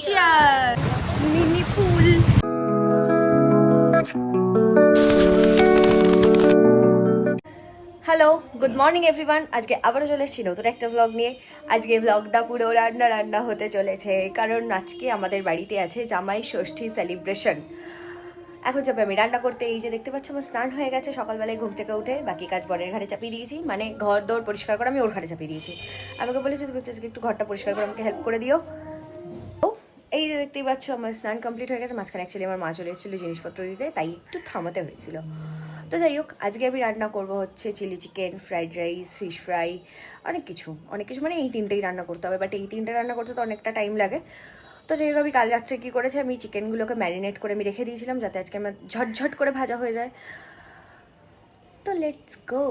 Cheers! Mini pool. Hello, good morning everyone. আজকে আবারও চলে এসেছি নতুন একটা ব্লগ নিয়ে। আজকে ব্লগটা পুরো রান্না হতে চলেছে, কারণ আজকে আমাদের বাড়িতে আছে জামাই ষষ্ঠী সেলিব্রেশন। এখন যাবে আমি রান্না করতে। এই যে দেখতে পাচ্ছ আমার স্নান হয়ে গেছে, সকালবেলায় ঘুম থেকে উঠে বাকি কাজ বরের ঘাড়ে চাপিয়ে দিয়েছি, মানে ঘর দৌড় পরিষ্কার করে আমি ওর ঘাড়ে চাপিয়ে দিয়েছি। আমাকে বলেছি তুমি একটু ঘরটা পরিষ্কার করে আমাকে হেল্প করে দিও। এই যে দেখতেই পাচ্ছ আমার স্নান কমপ্লিট হয়ে গেছে। মাঝখানে অ্যাকচুয়ালি আমার মা চলে এসেছিলো জিনিসপত্র দিতে, তাই একটু থামাতে হয়েছিল। তো যাই হোক, আজকে আমি রান্না করবো হচ্ছে chilli chicken, fried rice, fish fry, অনেক কিছু মানে এই তিনটেই রান্না করতে হবে। বাট এই তিনটে রান্না করতে তো অনেকটা টাইম লাগে। তো যাই হোক, আমি কাল রাত্রে কী করেছি, আমি চিকেনগুলোকে ম্যারিনেট করে আমি রেখে দিয়েছিলাম যাতে আজকে আমার ঝটঝট করে ভাজা হয়ে যায়। তো লেটস গো,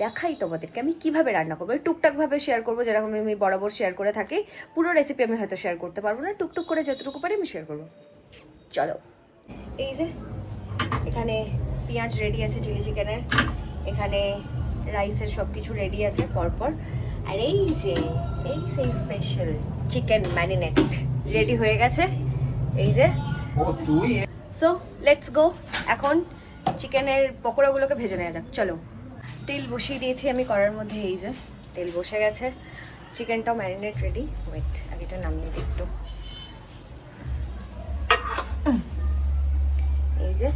দেখাই তোমাদেরকে আমি কিভাবে রান্না করবো। টুকটাকভাবে শেয়ার করবো, যেরকম আমি বরাবর শেয়ার করে থাকি। পুরো রেসিপি আমি হয়তো শেয়ার করতে পারবো না, টুকটুক করে যতটুকু পারি আমি শেয়ার করবো। চলো, এই যে এখানে পেঁয়াজ রেডি আছে চিলি চিকেনের, এখানে রাইসের সব কিছু রেডি আছে পরপর, আর এই যে সেই স্পেশাল চিকেন ম্যারিনেট রেডি হয়ে গেছে। এই যে সো লেটস গো, এখন চিকেনের পকোড়াগুলোকে ভেজে নেওয়া যাক। চলো, তেল বসিয়ে দিয়েছি আমি কড়ার মধ্যে। এই যে তেল বসে গেছে, চিকেনটাও ম্যারিনেট রেডি। ওয়েট, আগে এটা নামিয়ে দিই একটু। এই যে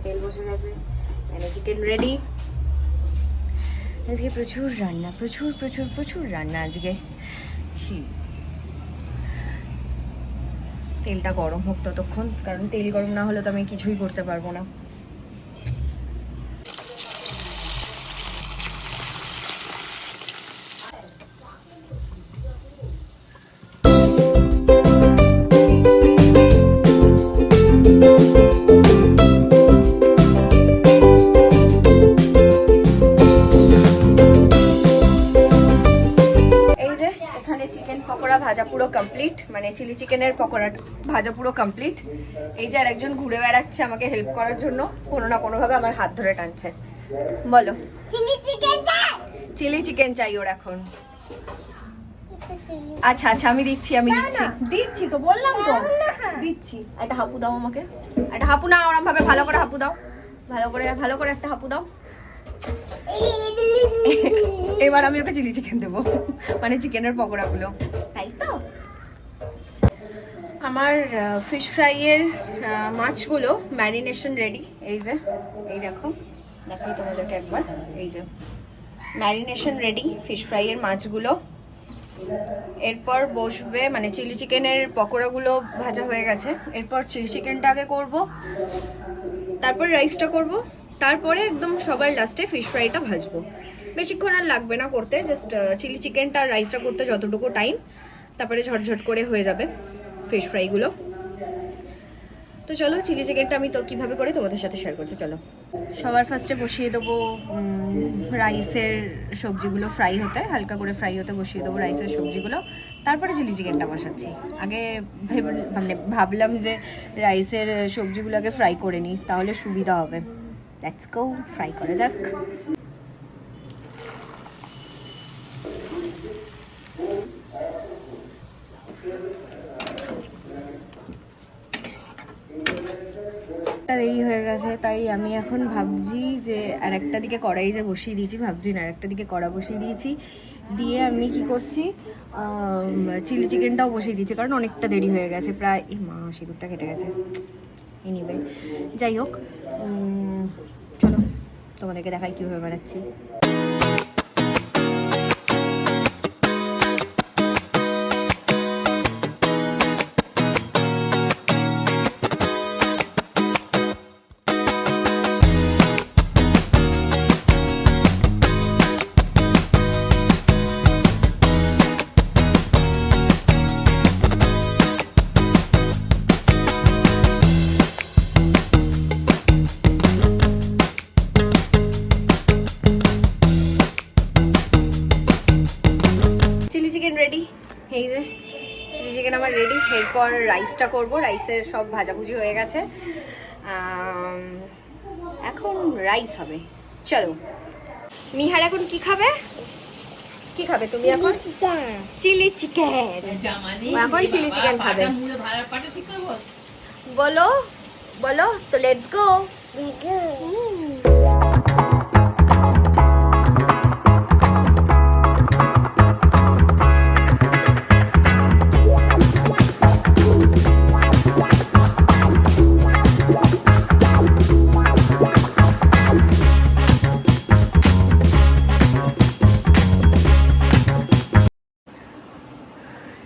তেল বসে গেছে, মানে চিকেন রেডি। আজকে প্রচুর রান্না, প্রচুর রান্না আজকে। তেলটা গরম হোক ততক্ষণ, কারণ তেল গরম না হলে তো আমি কিছুই করতে পারবো না। ভাজা পুরো কমপ্লিট, মানে চিলি চিকেনের পকোড়া ভাজা পুরো কমপ্লিট। এই যে আরেকজন ঘুরে বেড়াচ্ছে আমাকে হেল্প করার জন্য, কোনো না কোনোভাবে আমার হাত ধরে টানছে। বলো, চিলি চিকেন চাই ওর এখন। আচ্ছা আমি দিচ্ছি তো, বললাম তো দিচ্ছি। একটা হাপু দাও আমাকে, একটা হাপু না, ওরম ভাবে ভালো করে হাপু দাও, ভালো করে একটা হাপু দাও। এবার আমি ওকে চিলি চিকেন দেবো, মানে চিকেনের পকোড়াগুলো, তাই তো। আমার ফিশ ফ্রাইয়ের মাছগুলো ম্যারিনেশন রেডি। এই যে দেখাই তোমাদেরকে একবার। এই যে ম্যারিনেশন রেডি ফিশ ফ্রাইয়ের মাছগুলো। এরপর বসবে, মানে চিলি চিকেনের পকোড়াগুলো ভাজা হয়ে গেছে। এরপর চিলি চিকেনটা আগে করবো, তারপর রাইসটা করব, তারপরে একদম সবার লাস্টে ফিশ ফ্রাইটা ভাজবো। বেশিক্ষণ আর লাগবে না করতে, জাস্ট চিলি চিকেনটা আর রাইসটা করতে যতটুকু টাইম, তারপরে ঝটঝট করে হয়ে যাবে ফিশ ফ্রাইগুলো। তো চলো, চিলি চিকেনটা আমি তো কীভাবে করি তোমাদের সাথে শেয়ার করছি। চলো, সবার ফার্স্টে বসিয়ে দেবো রাইসের সবজিগুলো ফ্রাই হতে, হালকা করে ফ্রাই হতে বসিয়ে দেবো রাইসের সবজিগুলো। তারপরে চিলি চিকেনটা বসাচ্ছি। আগে ভাবলাম যে রাইসের সবজিগুলো আগে ফ্রাই করে নিই, তাহলে সুবিধা হবে। লেটস গো, ফ্রাই করা যাক। দেরি হয়ে গেছে, তাই আমি এখন ভাবছি যে আর একটা দিকে কড়াই যে বসিয়ে দিয়েছি, আর একটা দিকে কড়া বসিয়ে দিয়েছি, দিয়ে আমি কি করছি, চিলি চিকেনটাও বসিয়ে দিয়েছি, কারণ অনেকটা দেরি হয়ে গেছে প্রায়। এই মা, সিঁদুরটা কেটে গেছে। এনিওয়ে, যাই হোক, চলো তোমাদেরকে দেখাই কীভাবে বানাচ্ছি। Chicken ready. এই যে চিলি চিকেন আমার রেডি। এরপর রাইসটা করব। রাইসের সব ভাজাভুজি হয়ে গেছে, এখন রাইস হবে। চলো, মিহার এখন কি খাবে? কি খাবে তুমি এখন? Chilli chicken. এখন চিলি চিকেন খাবে। বলো বলো তো, লেটস গো।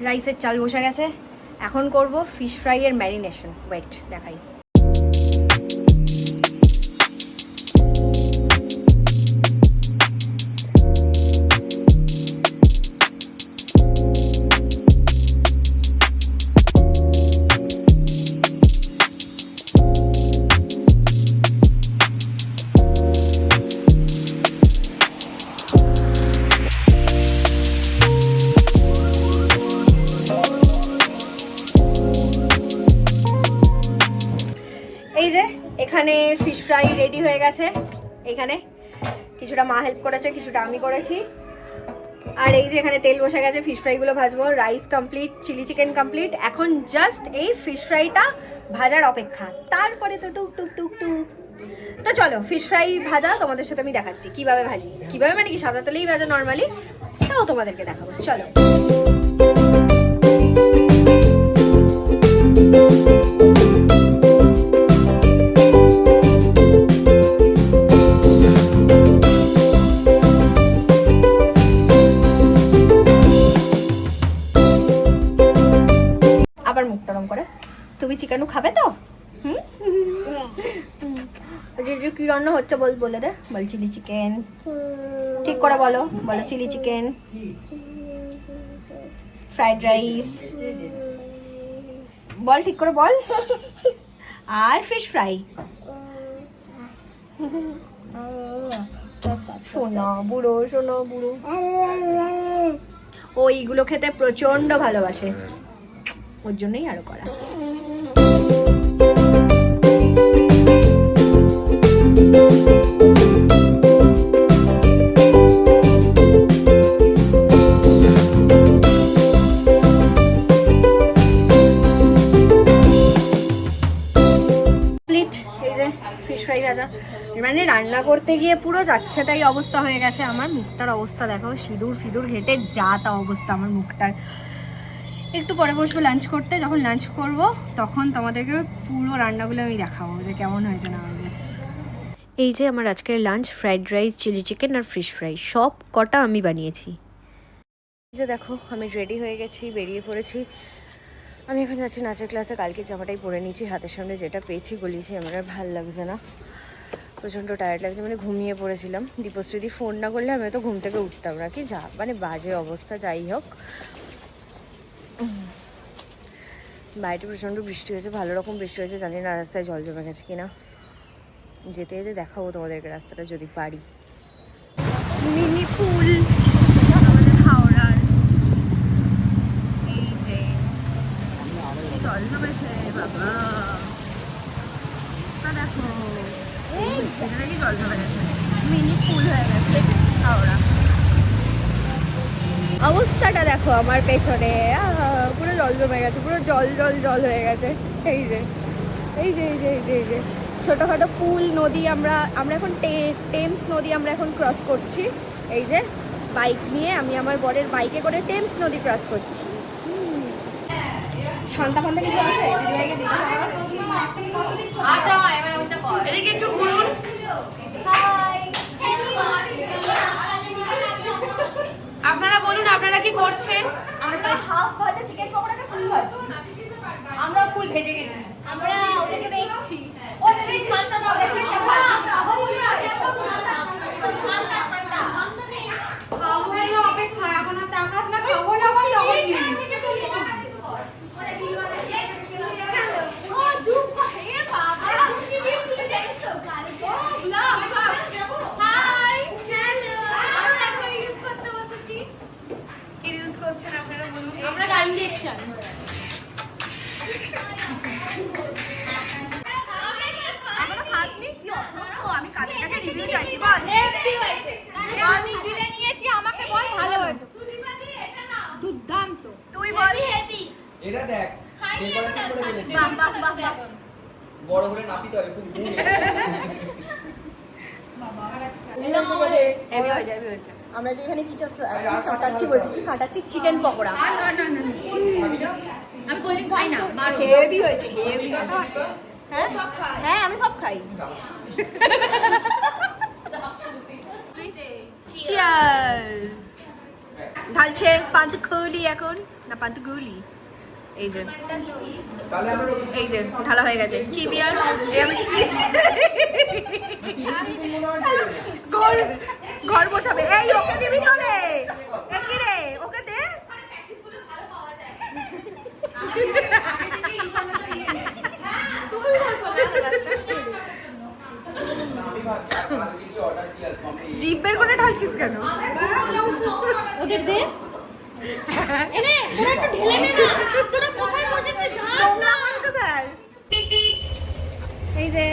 রাইসের চাল বসে গেছে, এখন করব ফিশ ফ্রাই এর ম্যারিনেশন। ওয়েট দেখাই। এই যে এখানে ফিশ ফ্রাই রেডি হয়ে গেছে। এখানে কিছুটা মা হেল্প করেছে, কিছুটা আমি করেছি। আর এই যে এখানে তেল বসে গেছে, ফিশ ফ্রাইগুলো ভাজবো। Rice complete, chilli chicken complete. এখন জাস্ট এই ফিশ ফ্রাইটা ভাজার অপেক্ষা, তারপরে তো টুক টুক টুক টুক। তো চলো ফিশ ফ্রাই ভাজা তোমাদের সাথে আমি দেখাচ্ছি কিভাবে ভাজি। কিভাবে মানে কি, সাদা তেলেই ভাজা নর্মালি, তাও তোমাদেরকে দেখাবো। চলো। আবার মুখ গরম করে। তুমি চিকেনও খাবে তো? যে কি রান্না হচ্ছে বলে দে। বল চিলি চিকেন। ঠিক করে বলো, বলো চিলি চিকেন, ফ্রাইড রাইস, বল ঠিক করে বল। আর ফিশ ফ্রাই। শোনো বুড়ো, শোনো বুড়ো। ও এইগুলো খেতে প্রচন্ড ভালোবাসে, ওর জন্যই আরো করা। এই যে ফিশ ফ্রাই ভাজা, মানে রান্না করতে গিয়ে পুরো যাচ্ছে তাই অবস্থা হয়ে গেছে। আমার মুখটার অবস্থা দেখো, সিঁদুর ফিঁদুর ঘেটে যা তা অবস্থা আমার মুখটার। একটু পরে বসবো লাঞ্চ করতে। যখন লাঞ্চ করব তখন তোমাদেরকে পুরো রান্নাগুলো আমি দেখাবো যে কেমন হয়েছে না হয়েছে। এই যে আমার আজকের lunch, fried rice, chilli chicken আর ফিশ ফ্রাই সব কটা আমি বানিয়েছি। এই যে দেখো আমি রেডি হয়ে গেছি, বেরিয়ে পড়েছি। আমি এখন যাচ্ছি নাচের ক্লাসে। কালকে জামাটাই পরে নিয়েছি, হাতের সামনে যেটা পেয়েছি গলিয়েছি। আমার আর ভাল লাগছে না, প্রচণ্ড টায়ার্ড লাগছে, মানে ঘুমিয়ে পড়েছিলাম। দীপশ্রীদি ফোন না করলে আমি তো ঘুম থেকে উঠতাম না। কি যা মানে বাজে অবস্থা। যাই হোক, বাইরে প্রচণ্ড বৃষ্টি হয়েছে, ভালো রকম বৃষ্টি হয়েছে। জানি না রাস্তায় জল জমে গেছে কিনা, যেতে যেতে দেখাবো তোমাদেরকে রাস্তাটা যদি পারি। মিনি পুল আমাদের হাওড়ার। এই যে জল জমেছে বাবা, দেখো বৃষ্টিতে নাকি জল জমে গেছে। মিনি পুল হয়ে গেছে হাওড়া। অবস্থাটা দেখো আমার পেছনে, পুরো জল জমে গেছে, পুরো জল জল জল হয়ে গেছে। এই যে এই যে এই যে এই যে এই যে ছোটোখাটো পুল, নদী। আমরা এখন টেমস নদী আমরা এখন ক্রস করছি। এই যে বাইক নিয়ে আমি আমার বরের বাইকে করে টেমস নদী ক্রস করছি। ছান্তা ফান্তা কিছু আছে? একটু ঘুরুন। আপনারা বলুন আপনারা কি করছেন? আমরা হাফ ভাজা চিকেন পকোড়াকে ফুল ভাজছি। আমরা ফুল ভেজে গেছি, আমরা ওদেরকে দেখছি। ওদের এই ছান্তা দাও, দেখো ছান্তা খাওয়ার অপেক্ষা। এখন আর তাকাস না, খাবো যখন তখন নিবি। আমি কাদের কাছে রিভিউ চাইছি বল। আমি গিলে নিয়েছি, আমাকে বল ভালো হয়েছে। দুর্দান্ত। তুই বল। এটা দেখ ডেকোরেশন করে ফেলেছে। বাহ বাহ বাহ বাহ। বড় করে নাপিতে হবে খুব গুণ। হেভি হয়ে যাবে হয়েছে। আমরা যে এখানে কিছু চাটাচ্ছি বলছি কি চাটাচ্ছি চিকেন পকোড়া। আমি কোল্ড ড্রিঙ্কস খাই না। হেভি হয়েছে হেভি। হ্যাঁ হ্যাঁ আমি সব খাই। Cheers! ঢালছে পান্তুকুলি এখন না পান্তুকুলি এই যে তাহলে আমরা এই যে ঢালা হয়ে গেছে কি বিয়ার আমি ঘর ঘর মোছাবে এই ওকে দিবি তো রে কি রে ওকে দে জিভ বের করে ঢালছিস কেন ওদের দে। এনে তোরা একটু ঢেলে নে না। তোরা কোথায় বসেছিস? ঢাল না। এই যে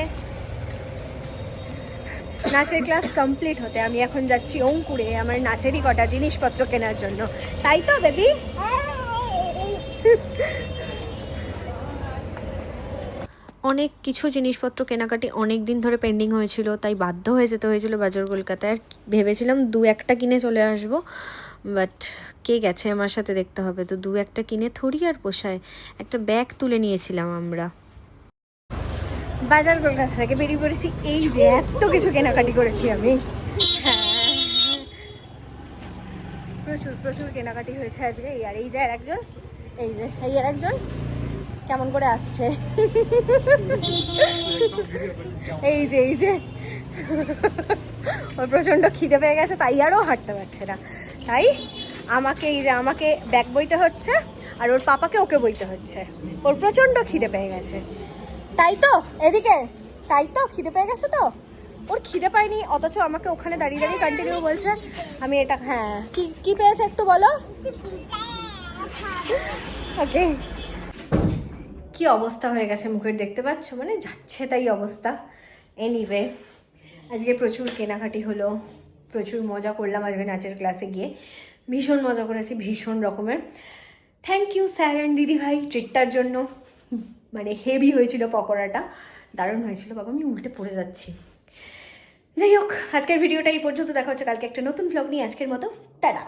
নাচের ক্লাস কমপ্লিট হতে আমি এখন যাচ্ছি অঙ্কুরে আমার নাচেরই কটা জিনিসপত্র কেনার জন্য তাই তো বেবি অনেক কিছু জিনিসপত্র কেনাকাটি অনেক দিন ধরে পেন্ডিং হয়েছিল তাই বাধ্য হয়ে যেতে হয়েছিল বাজার কলকাতায় আর ভেবেছিলাম 2-1টা কিনে চলে আসবো বাট কে গেছে আমার সাথে দেখতে হবে তো 2-1টা কিনে থোড়ি আর পোষায় একটা ব্যাগ তুলে নিয়েছিলাম আমরা বাজার কলকাতা থেকে বেরিয়ে পড়েছি এই যে এত কিছু কেনাকাটি করেছি আমি হ্যাঁ প্রচুর প্রচুর কেনাকাটি হয়েছে আজকে এই যে আর একজন এই আর একজন কেমন করে আসছে এই যে ওর প্রচণ্ড খিদে পেয়ে গেছে তাই আরও হাঁটতে পারছে না তাই আমাকে ব্যাগ বইতে হচ্ছে আর ওর পাপাকে ওকে বইতে হচ্ছে ওর প্রচণ্ড খিদে পেয়ে গেছে তাই তো এদিকে তাই তো খিদে পেয়ে গেছে তো ওর খিদে পায়নি অথচ আমাকে ওখানে দাঁড়িয়ে দাঁড়িয়ে কন্টিনিউ বলছে আমি এটা হ্যাঁ কি পেয়েছে একটু বলো ওকে কি অবস্থা হয়ে গেছে মুখের দেখতে পাচ্ছ মানে যাচ্ছে তাই অবস্থা এনিওয়ে আজকে প্রচুর কেনাকাটি হলো প্রচুর মজা করলাম আজকে নাচের ক্লাসে গিয়ে ভীষণ মজা করেছি ভীষণ রকমের থ্যাংক ইউ স্যার অ্যান্ড দিদিভাই ট্রিটটার জন্য মানে হেভি হয়েছিল পকোড়াটা দারুণ হয়েছিল বাবা আমি উল্টে পড়ে যাচ্ছি যাই হোক আজকের ভিডিওটা এই পর্যন্ত দেখা হচ্ছে কালকে একটা নতুন ভ্লগ নিয়ে আজকের মতো টাটা